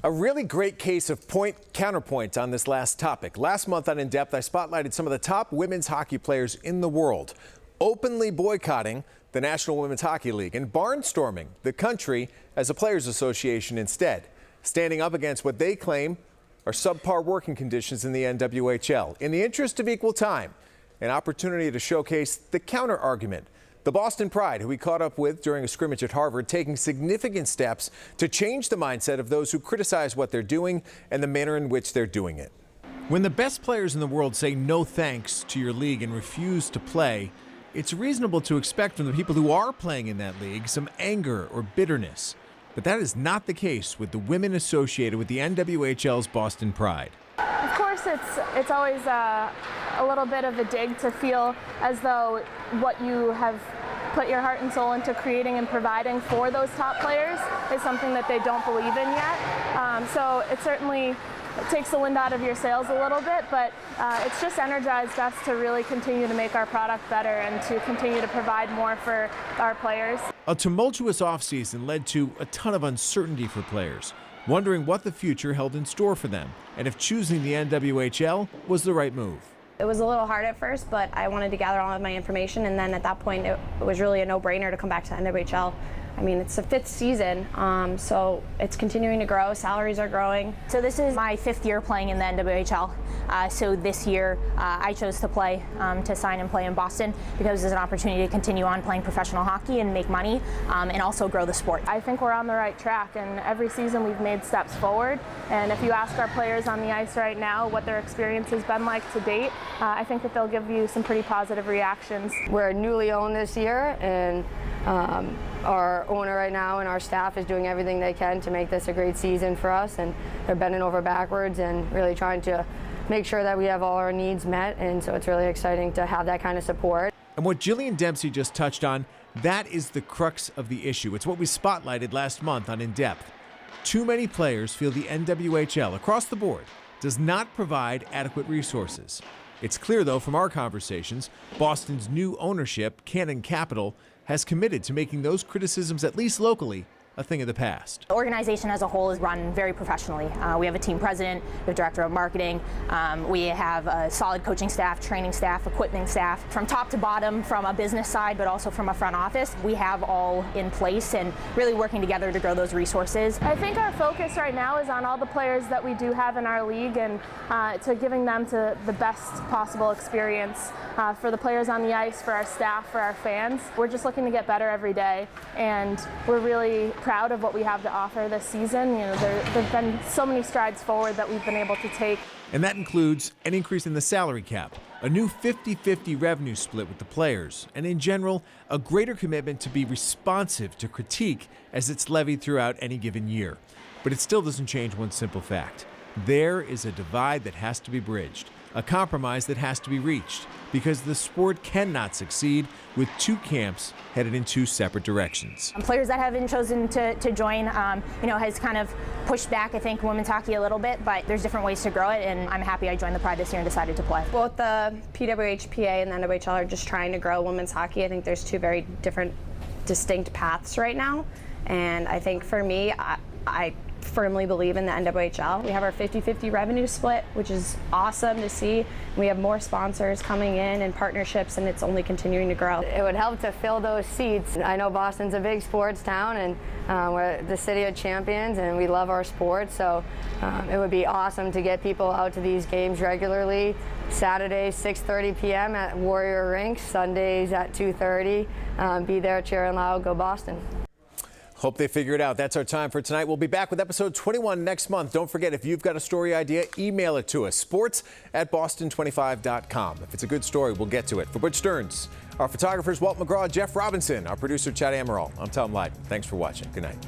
A really great case of point-counterpoint on this last topic. Last month on In Depth, I spotlighted some of the top women's hockey players in the world, openly boycotting the National Women's Hockey League and barnstorming the country as a players' association instead, standing up against what they claim are subpar working conditions in the NWHL. In the interest of equal time, an opportunity to showcase the counter-argument. The Boston Pride, who we caught up with during a scrimmage at Harvard, taking significant steps to change the mindset of those who criticize what they're doing and the manner in which they're doing it. When the best players in the world say no thanks to your league and refuse to play, it's reasonable to expect from the people who are playing in that league some anger or bitterness. But that is not the case with the women associated with the NWHL's Boston Pride. Of course, it's always a little bit of a dig to feel as though what you have put your heart and soul into creating and providing for those top players is something that they don't believe in yet. So it certainly takes the wind out of your sails a little bit, but it's just energized us to really continue to make our product better and to continue to provide more for our players. A tumultuous offseason led to a ton of uncertainty for players, wondering what the future held in store for them and if choosing the NWHL was the right move. It was a little hard at first, but I wanted to gather all of my information, and then at that point it was really a no-brainer to come back to the NWHL. I mean, it's the 5th season, so it's continuing to grow. Salaries are growing. So this is my 5th year playing in the NWHL. So this year I chose to play, to sign and play in Boston because there's an opportunity to continue on playing professional hockey and make money and also grow the sport. I think we're on the right track, and every season we've made steps forward. And if you ask our players on the ice right now what their experience has been like to date, I think that they'll give you some pretty positive reactions. We're newly owned this year, and our owner right now and our staff is doing everything they can to make this a great season for us, and they're bending over backwards and really trying to make sure that we have all our needs met, and so it's really exciting to have that kind of support. And what Jillian Dempsey just touched on, that is the crux of the issue. It's what we spotlighted last month on In Depth. Too many players feel the NWHL across the board does not provide adequate resources. It's clear, though, from our conversations, Boston's new ownership, Cannon Capital, has committed to making those criticisms, at least locally, a thing of the past. The organization as a whole is run very professionally. We have a team president, we have a director of marketing, we have a solid coaching staff, training staff, equipment staff, from top to bottom, from a business side, but also from a front office. We have all in place and really working together to grow those resources. I think our focus right now is on all the players that we do have in our league and to giving them to the best possible experience for the players on the ice, for our staff, for our fans. We're just looking to get better every day, and we're really proud of what we have to offer this season. You know, there've been so many strides forward that we've been able to take. And that includes an increase in the salary cap, a new 50-50 revenue split with the players, and in general, a greater commitment to be responsive to critique as it's levied throughout any given year. But it still doesn't change one simple fact. There is a divide that has to be bridged, a compromise that has to be reached, because the sport cannot succeed with two camps headed in two separate directions. Players that have been chosen to join, has kind of pushed back, I think, women's hockey a little bit, but there's different ways to grow it, and I'm happy I joined the Pride this year and decided to play. Both the PWHPA and the NWHL are just trying to grow women's hockey. I think there's two very different, distinct paths right now, and I think for me, I firmly believe in the NWHL. We have our 50-50 revenue split, which is awesome to see. We have more sponsors coming in and partnerships, and it's only continuing to grow. It would help to fill those seats. I know Boston's a big sports town, and we're the city of champions, and we love our sport, so it would be awesome to get people out to these games regularly. Saturdays, 6:30 p.m. at Warrior Rink, Sundays at 2:30. Be there cheering loud, go Boston. Hope they figure it out. That's our time for tonight. We'll be back with episode 21 next month. Don't forget, if you've got a story idea, email it to us, sports@boston25.com. If it's a good story, we'll get to it. For Butch Stearns, our photographers Walt McGraw, Jeff Robinson, our producer Chad Amaral, I'm Tom Leyden. Thanks for watching. Good night.